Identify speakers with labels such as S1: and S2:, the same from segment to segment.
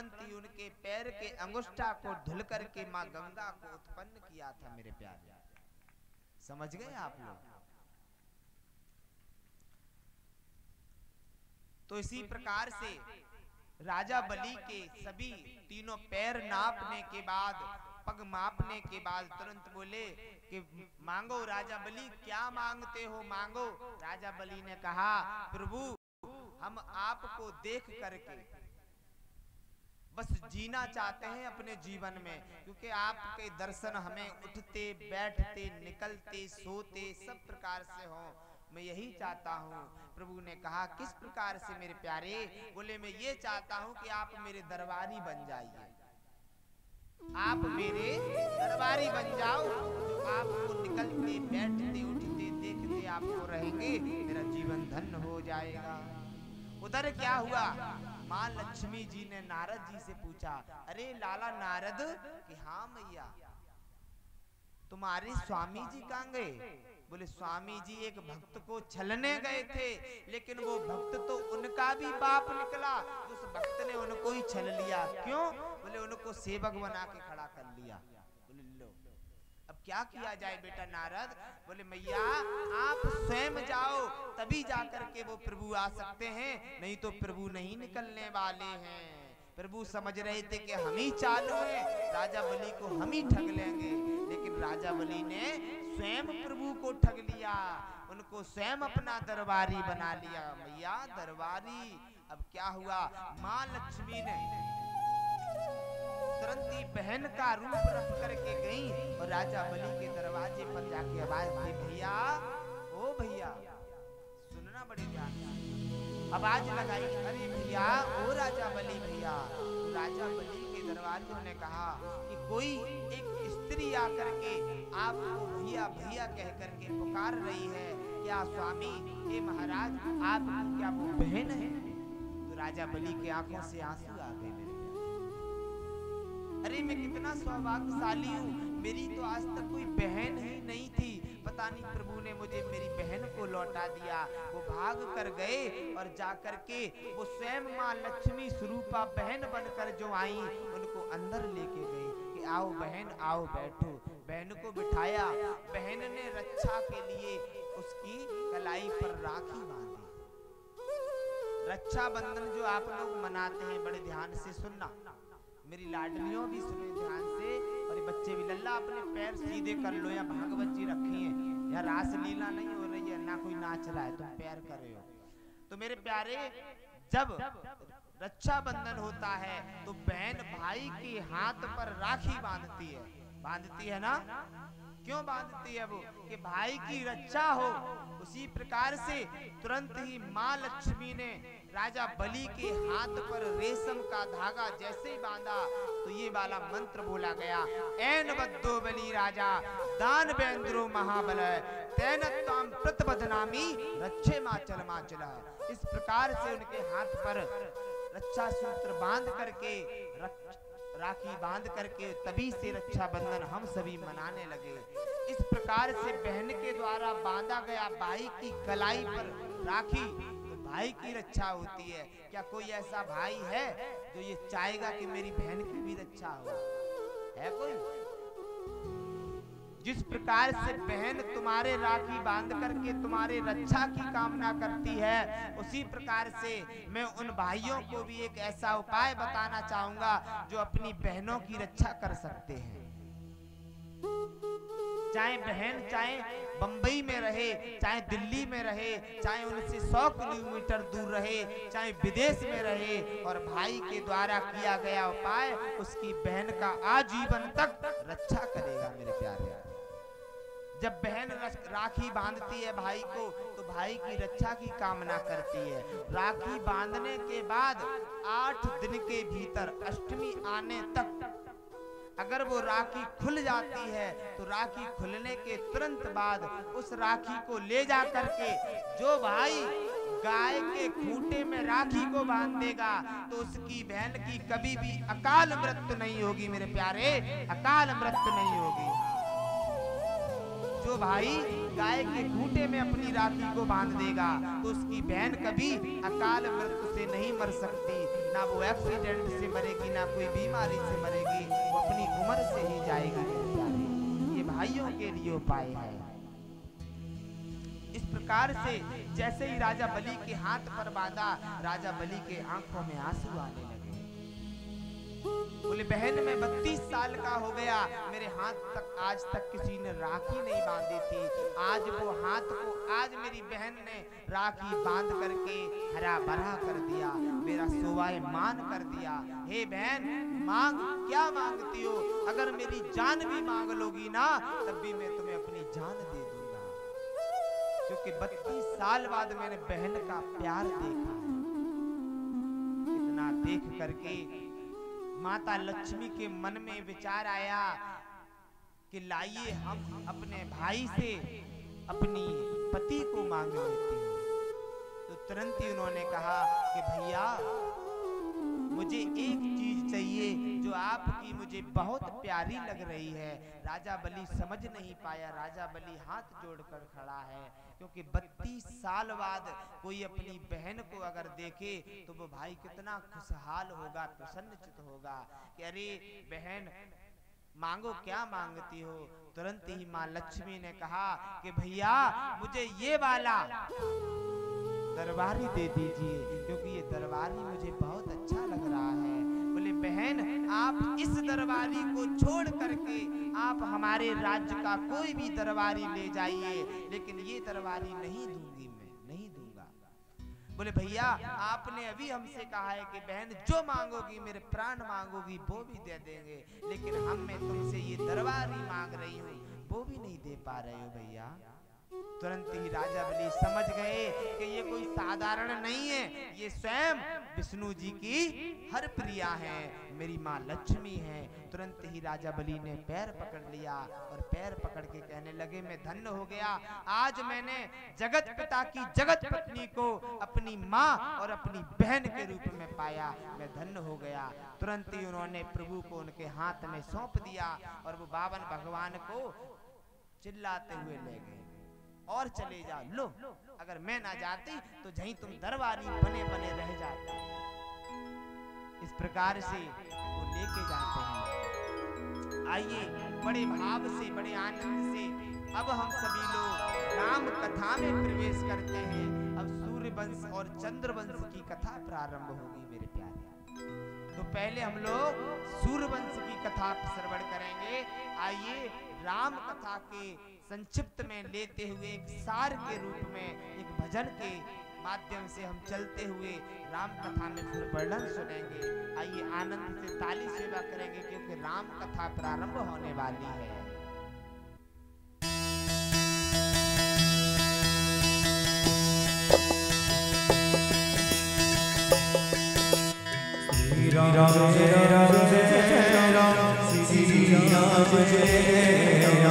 S1: तुरंत ही उनके पैर के अंगुष्ठा को धुल करके माँ गंगा को उत्पन्न किया था मेरे प्यारे। समझ गए आप लोग? तो इसी प्रकार से राजा बलि के सभी तीनों पैर नापने के बाद, पग मापने के बाद तुरंत बोले कि मांगो राजा बलि, क्या मांगते हो मांगो। राजा बलि ने कहा, प्रभु हम आपको देख करके बस जीना चाहते हैं अपने जीवन में, क्योंकि आपके दर्शन हमें उठते बैठते निकलते सोते सब प्रकार से हो, मैं यही चाहता हूँ। प्रभु ने कहा, किस प्रकार से मेरे प्यारे? बोले, मैं ये चाहता हूँ कि आप मेरे दरबारी बन जाइए, आप मेरे दरबारी बन जाओ, जो आपको निकलते बैठते उठते देखते आपको रहेंगे, मेरा जीवन धन्य हो जाएगा। उधर क्या हुआ, माँ लक्ष्मी जी ने नारद जी से पूछा, अरे लाला नारद, कि हाँ मैया, तुम्हारे स्वामी जी कहाँ गए? बोले, स्वामी जी एक भक्त को छलने गए थे, लेकिन वो भक्त तो उनका भी बाप निकला, उस भक्त ने उनको ही छल लिया। क्यों? बोले, उनको सेवक बना के खड़ा कर लिया। बोले, लो अब क्या किया जाए बेटा नारद? बोले, मैया आप स्वयं जाओ, तभी जाकर के वो प्रभु आ सकते हैं, नहीं तो प्रभु नहीं निकलने वाले हैं। प्रभु समझ रहे थे कि हम ही चालू हैं, राजा बलि को हम ही ठग लेंगे, लेकिन राजा बलि ने स्वयं प्रभु को ठग लिया, उनको स्वयं अपना दरबारी बना लिया। मैया दरबारी। अब क्या हुआ, माँ लक्ष्मी ने तुरंत ही बहन का रूप रख करके गई और राजा बलि के दरवाजे पर जाके आवाज दी, भैया ओ भैया, सुनना बड़े ध्यान से। आवाज लगाई, अरे भैया ओ राजा बलि भैया। तो राजा बलि के दरवाजे ने कहा कि कोई एक स्त्री आकर के आपको भैया भैया कह करके पुकार रही है, क्या स्वामी, हे महाराज, आप क्या वो बहन है? तो राजा बलि के आंखों से आंसू आ गए। अरे मैं कितना सौभाग्यशाली हूँ, मेरी तो आज तक कोई बहन ही नहीं थी, पता नहीं प्रभु ने मुझे मेरी बहन को लौटा दिया। वो भाग कर गए और जाकर के वो स्वयं माँ लक्ष्मी स्वरूपा बहन बनकर जो आई, उनको अंदर लेके गई कि आओ बहन आओ बैठो। बहन को बिठाया, बहन ने रक्षा के लिए उसकी कलाई पर राखी बांधी। रक्षाबंधन जो आप लोग मनाते हैं, बड़े ध्यान से सुनना, मेरी लाडलियों भी सुने ध्यान से, और ये बच्चे भी, लल्ला अपने पैर सीधे कर लो, या भागवत जी रखी है, या रासलीला नहीं हो रही है, ना कोई नाच रहा है, तुम पैर कर रहे हो। तो मेरे प्यारे, जब रक्षाबंधन होता है तो बहन भाई के हाथ पर राखी बांधती है ना? क्यों बांधती है वो? कि भाई की रक्षा हो। उसी प्रकार से तुरंत ही माँ लक्ष्मी ने राजा बलि के हाथ पर रेशम का धागा जैसे ही बांधा तो ये वाला मंत्र बोला गया, ऐन बद्धो बलि राजा दान बेंद्रो महाबल तैन ताम प्रतिबदनामी रक्षे माचल माचला। इस प्रकार से उनके हाथ पर रक्षा सूत्र बांध करके, राखी बांध करके, तभी से रक्षाबंधन हम सभी मनाने लगे। इस प्रकार से बहन के द्वारा बांधा गया भाई की कलाई पर राखी, तो भाई की रक्षा होती है। क्या कोई ऐसा भाई है जो ये चाहेगा कि मेरी बहन की भी रक्षा हो? है कोई? जिस प्रकार से बहन तुम्हारे राखी बांध करके तुम्हारे रक्षा की कामना करती है, उसी प्रकार से मैं उन भाइयों को भी एक ऐसा उपाय बताना चाहूंगा जो अपनी बहनों की रक्षा कर सकते हैं। चाहे बहन चाहे बंबई में रहे, चाहे दिल्ली में रहे, चाहे उनसे 100 किलोमीटर दूर रहे, चाहे विदेश में रहे, और भाई के द्वारा किया गया उपाय उसकी बहन का आजीवन तक रक्षा करेगा मेरे प्यारे। जब बहन राखी बांधती है भाई को तो भाई की रक्षा की कामना करती है। राखी बांधने के बाद 8 दिन के भीतर अष्टमी आने तक अगर वो राखी खुल जाती है तो राखी खुलने के तुरंत बाद उस राखी को ले जा करके जो भाई गाय के खूंटे में राखी को बांध देगा तो उसकी बहन की कभी भी अकाल मृत्यु नहीं होगी मेरे प्यारे, अकाल मृत्यु नहीं होगी। जो भाई गाय के खूंटे में अपनी राखी को बांध देगा तो उसकी बहन कभी अकाल मृत्यु से नहीं मर सकती, ना वो एक्सीडेंट से मरेगी, ना ना कोई बीमारी से मरेगी, वो अपनी उम्र से ही जाएगी मेरे प्यारे। ये भाइयों के लिए उपाय है। इस प्रकार से जैसे ही राजा बलि के हाथ पर बांधा, राजा बलि के आंखों में आंसू आने लगे। बोले बहन मैं 32 साल का हो गया, मेरे हाथ तक आज तक किसी ने राखी नहीं बांधी थी। आज वो हाथ को आज मेरी बहन ने राखी बांध करके हरा भरा कर दिया, मेरा शोभायमान कर दिया। हे बहन मांग, क्या मांगती हो? अगर मेरी जान भी मांग लोगी ना, तब भी मैं तुम्हें अपनी जान दे दूंगा, क्योंकि 32 साल बाद मैंने बहन का प्यार देखा है। इतना देख करके माता लक्ष्मी के मन में विचार आया कि लाइए हम अपने भाई से अपनी पति को मांग लेते हैं। तो तुरंत ही उन्होंने कहा कि भैया मुझे एक चीज चाहिए जो आपकी मुझे बहुत प्यारी लग रही है। राजा बलि समझ नहीं पाया। राजा बलि हाथ जोड़कर खड़ा है, क्योंकि 32 साल बाद कोई अपनी बहन को अगर देखे तो वो भाई कितना खुशहाल होगा, प्रसन्नचित होगा कि अरे बहन मांगो, क्या मांगती हो? तुरंत ही माँ लक्ष्मी ने कहा कि भैया मुझे ये वाला दरबारी दे दीजिए, क्योंकि ये दरबारी मुझे बहुत अच्छा लग रहा है। बोले बहन आप इस दरबारी को छोड़ करके आप हमारे राज्य का कोई भी दरबारी ले जाइए, लेकिन ये दरबारी नहीं दूंगी, मैं नहीं दूंगा। बोले भैया आपने अभी हमसे कहा है कि बहन जो मांगोगी, मेरे प्राण मांगोगी, वो भी दे देंगे, लेकिन हम मैं तुमसे ये दरबारी मांग रही हूँ, वो भी नहीं दे पा रहे हो भैया। तुरंत ही राजा बलि समझ गए कि ये कोई साधारण नहीं है, ये स्वयं विष्णु जी की हर प्रिया है, मेरी माँ लक्ष्मी है। तुरंत ही राजा बलि ने पैर पकड़ लिया और पैर पकड़ के कहने लगे मैं धन्य हो गया, आज मैंने जगत पिता की जगत पत्नी को अपनी माँ और अपनी बहन के रूप में पाया, मैं धन्य हो गया। तुरंत ही उन्होंने प्रभु को उनके हाथ में सौंप दिया और वो बावन भगवान को चिल्लाते हुए ले गए और चले जाओ। लो अगर मैं ना जाती तो जहीं तुम दरबारी बने बने रह जाते। इस प्रकार से वो लेके जाते हैं। आइए बड़े भाव से, बड़े आनंद से अब हम सभी लोग राम कथा में प्रवेश करते हैं। अब सूर्य वंश और चंद्र वंश की कथा प्रारंभ होगी मेरे प्यारे। तो पहले हम लोग सूर्य वंश की कथा श्रवण करेंगे। आइए राम कथा के संक्षिप्त में लेते हुए एक सार के रूप में एक भजन के माध्यम से हम चलते हुए राम कथा में फिर वर्णन सुनेंगे। आइए आनंद से ताली सेवा करेंगे, क्योंकि राम कथा प्रारंभ होने वाली है। श्री राम जय राम जय राम, श्री राम जय राम, श्री राम जय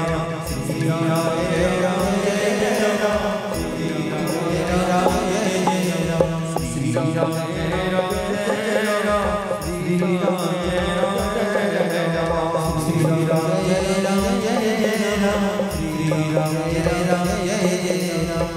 S1: राम जय राम, श्री राम जय राम जय राम, श्री राम जय राम जय राम, श्री राम जय राम जय राम, श्री राम जय राम जय राम, श्री राम जय राम जय राम।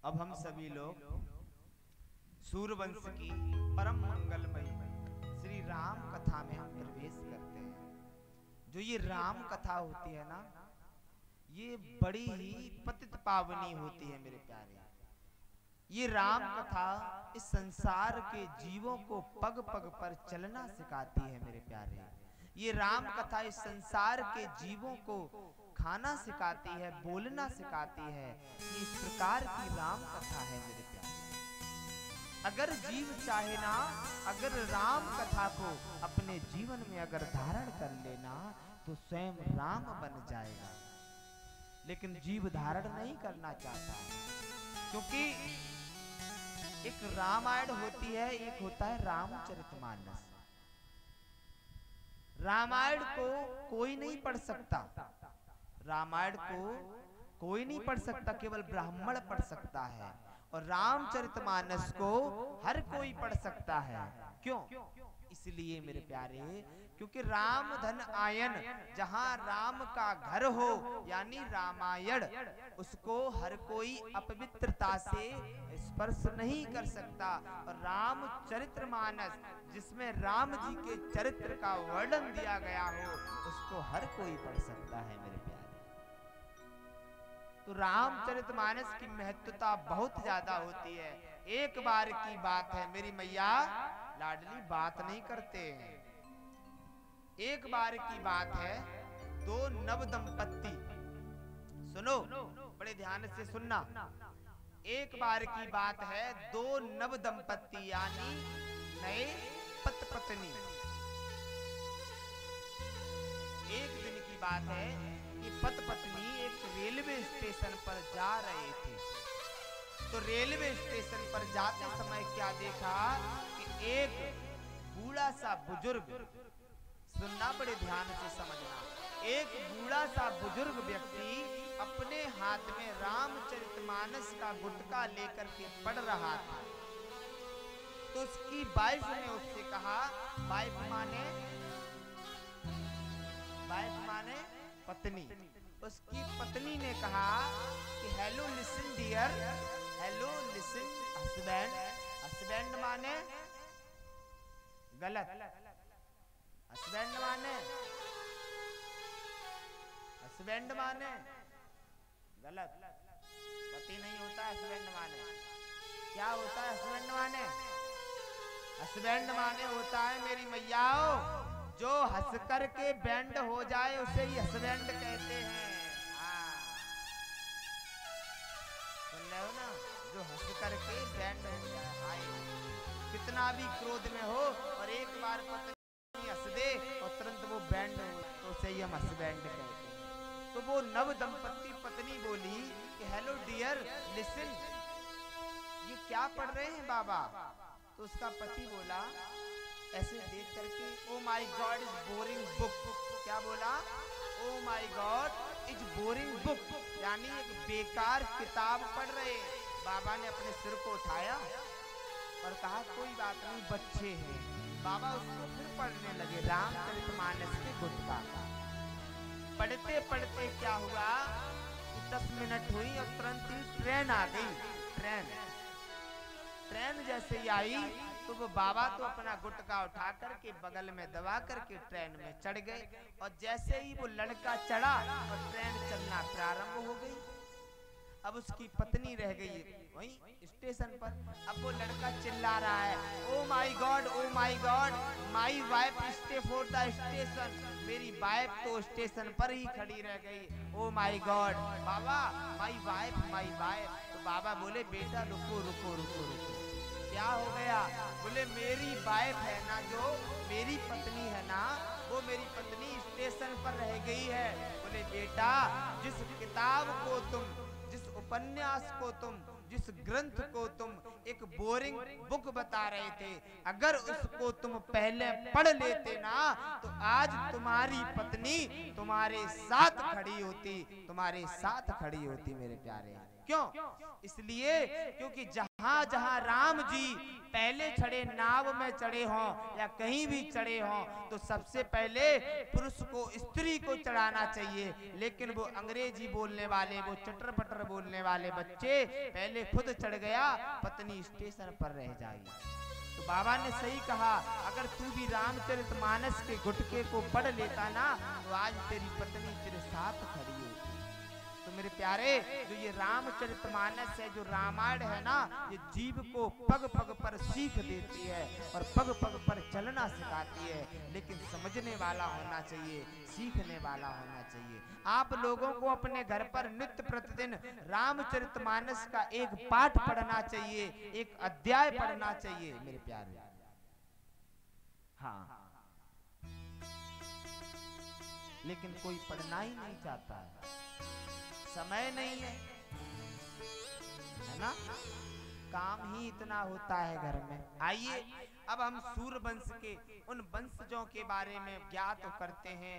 S1: अब हम सभी लोग सूर्यवंश की परम मंगलमयी श्री राम कथा में हम प्रवेश करते हैं। जो ये राम कथा होती है ना, ये बड़ी ही पतित पावनी होती है मेरे प्यारे। ये राम कथा इस संसार के जीवों को पग पग पर चलना सिखाती है मेरे प्यारे। ये राम कथा इस संसार के जीवों को खाना सिखाती है, बोलना सिखाती है। ये इस प्रकार की राम कथा है मेरे प्यारे। अगर जीव चाहे ना, अगर राम कथा को अपने जीवन में अगर धारण कर लेना तो स्वयं राम बन जाएगा। लेकिन जीव धारण नहीं करना चाहता, क्योंकि एक रामायण होती है, एक होता है रामचरितमानस। रामायण को कोई नहीं पढ़ सकता, रामायण को कोई नहीं पढ़ सकता, केवल ब्राह्मण पढ़ सकता है। और रामचरितमानस को हर कोई पढ़ सकता है। क्यों? इसलिए मेरे प्यारे, क्योंकि राम धन आयन, जहां राम का घर हो यानी रामायण, उसको हर कोई अपवित्रता से स्पर्श नहीं कर सकता। और रामचरितमानस, जिसमें राम जी के चरित्र का वर्णन दिया गया हो, उसको हर कोई पढ़ सकता है मेरे प्यारे। तो रामचरितमानस की महत्वता बहुत ज्यादा होती है। एक बार की बात है, मेरी मैया लाडली बात नहीं करते हैं। एक बार की बात है, दो नव दंपत्ति, सुनो बड़े ध्यान से सुनना। एक बार की बात है, दो नव दंपत्ति यानी नए पति पत्नी। एक दिन की बात है कि पति पत्नी एक रेलवे स्टेशन पर जा रहे थे। तो रेलवे स्टेशन पर जाते समय क्या देखा कि एक बूढ़ा सा बुजुर्ग, सुनना बड़े ध्यान से समझना, एक बूढ़ा सा बुजुर्ग व्यक्ति अपने हाथ में रामचरितमानस का गुटका लेकर के पढ़ रहा था। तो उसकी वाइफ ने उससे कहा, वाइफ माने पत्नी। उसकी पत्नी ने कहा कि hello listen dear, hello listen husband. Husband माने गलत, हस्बैंड माने, हस्बैंड माने गलत, पति नहीं होता हस्बैंड माने। क्या होता है हस्बैंड माने? हस्बैंड माने होता है मेरी मैयाओ, जो हंस कर के बैंड हो जाए उसे ही हस्बैंड कहते हैं। सुन रहे हो ना, जो हंस कर के बैंड हो जाए। हाय, कितना भी क्रोध में हो और एक बार पत्नी हंस दे और तुरंत वो बैंड हो, तो उसे ही हम हस्बैंड कहते हैं। तो वो नव दंपत्ति पत्नी बोली कि हेलो डियर लिसन, ये क्या पढ़ रहे हैं बाबा? तो उसका पति बोला ऐसे देख करके, ओ my God is boring book. क्या बोला? ओ my God is boring book, यानी एक बेकार किताब पढ़ रहे। बाबा ने अपने सिर को उठाया और कहा कोई बात नहीं, बच्चे हैं। बाबा उसको फिर पढ़ने लगे रामचरितमानस के गुटका का। पढ़ते पढ़ते क्या हुआ कि 10 मिनट हुई और तुरंत ही ट्रेन आ गई। ट्रेन जैसे ही आई तो वो बाबा तो अपना गुटका उठा करके बगल में दबा करके ट्रेन में चढ़ गए। और जैसे ही वो लड़का चढ़ा और ट्रेन चलना प्रारंभ हो गई। अब उसकी पत्नी रह गई वहीं स्टेशन पर। अब वो लड़का चिल्ला रहा है, oh my God, oh my God, my wife stay for the station. मेरी वाइफ तो स्टेशन पर ही खड़ी रह गई। ओ माई गॉड बाबा, माई वाइफ, माई वाइफ। तो बाबा बोले बेटा रुको रुको रुको रुको, क्या हो गया? बोले मेरी वाइफ है ना, जो मेरी पत्नी है ना, वो मेरी पत्नी स्टेशन पर रह गई है। बोले बेटा, जिस किताब को तुम, जिस उपन्यास को तुम, जिस ग्रंथ को तुम एक बोरिंग बुक बता रहे थे, अगर उसको तुम पहले पढ़ लेते ना तो आज तुम्हारी पत्नी तुम्हारे साथ खड़ी होती, तुम्हारे साथ खड़ी होती मेरे प्यारे। क्यों? इसलिए क्योंकि जहां जहां राम जी पहले चढ़े, नाव में चढ़े हों या कहीं भी चढ़े हों, तो सबसे पहले पुरुष को स्त्री को चढ़ाना चाहिए। लेकिन वो अंग्रेजी बोलने वाले, वो चटर पटर बोलने वाले बच्चे पहले खुद चढ़ गया, पत्नी स्टेशन पर रह जाएगी। तो बाबा ने सही कहा, अगर तू भी रामचरितमानस के गुटके को पढ़ लेता ना, तो आज तेरी पत्नी तेरे साथ खड़ी होती। तो मेरे प्यारे, जो ये रामचरितमानस है, जो रामायण है ना, ये जीव को पग पग पर सीख देती है और पग पग पर चलना सिखाती है। लेकिन समझने वाला होना चाहिए, सीखने वाला होना चाहिए। आप लोगों को अपने घर पर नित्य प्रतिदिन रामचरितमानस का एक पाठ पढ़ना चाहिए, एक अध्याय पढ़ना चाहिए मेरे प्यारे। हाँ, लेकिन कोई पढ़ना ही नहीं चाहता है, समय नहीं है ना, काम ही इतना होता है घर में। आइए अब हम सूर्यवंश के उन वंशजों के बारे में ज्ञात करते हैं।